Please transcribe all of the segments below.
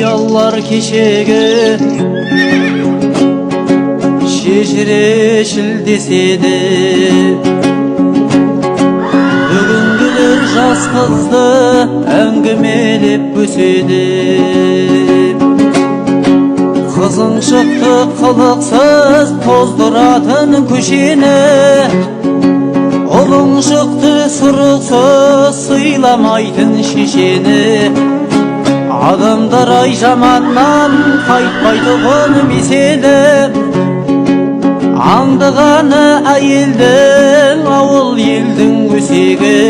Yallar kişege şişireşil desedi, bugüngüler jaz kızdı äңгimelep büsedi. Kızın çıktı kılıksız tozduratın köşene, olun çıktı suruksuz sıylamaytın şişeni. Adamдар ay jamandan kaytpaydıgın mesele, аңдығаны әйелдің ауыл елдің өсегі,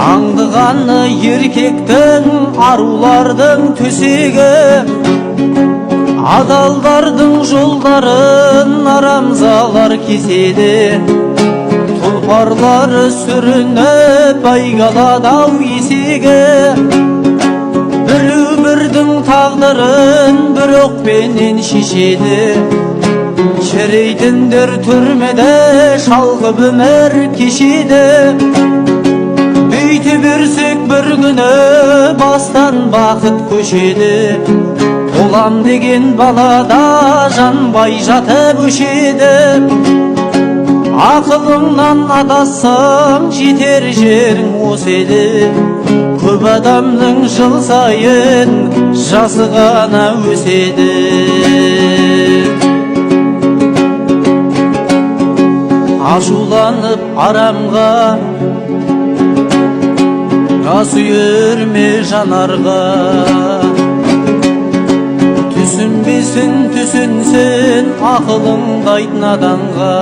аңдығаны еркектің арулардың төсегі. Адалдардың жолдарын арамзалар кеседі, тұлпарлары сүрініп байгаладау есегі. Бірдің тағдырын бір оқпенен шешеді, шірейтіндер түрмеде шалғып өмір кешеді. Бүйте берсек бір күні бастан бақыт көшеді, болам деген балада жанбай жатып өшеді. Ақылыңнан адассаң жетер жерің осы еді, көп адамның жыл сайын жасы ғана өседі. Ашуланып арамға газ үйірме жанарға, түсінбесін түсінсін ақылыңдай наданға.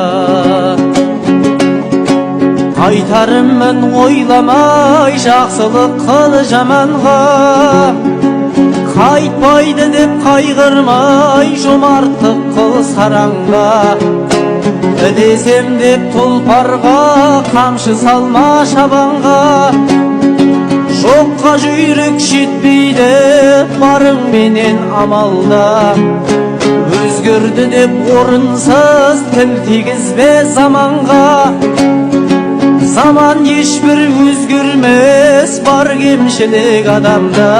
Айтарымын ойламай жақсылық қыл жаманға, қайтпайды деп қайғырмай жомарттық қыл сараңға. Ілесем деп тұлпарға қамшы салма шабанға, жоққа жүйрік жетпейді барыңменен амалда. Өзгерді деп орынсыз тіл тигізбе заманға, заман ешбір өзгермес бар кемшілік адамда.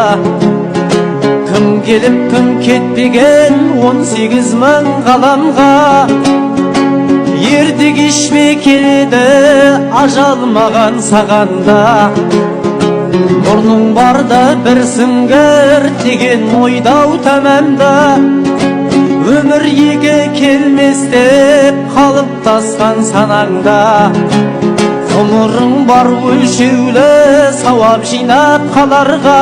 Кім келіп кім кетпеген 18 мың ғаламға, ерте кешме келеді ажал маған сағанда. Мұрның барда бір сіңгір деген ойдау тәмәмда, өмір екі келмес деп қалып тасқан санаңда. Ғұмырың бар өлшеулі сауап жинап қаларға,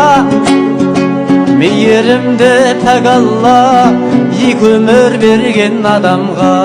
мейірімді тәг Алла екі өмір берген адамға.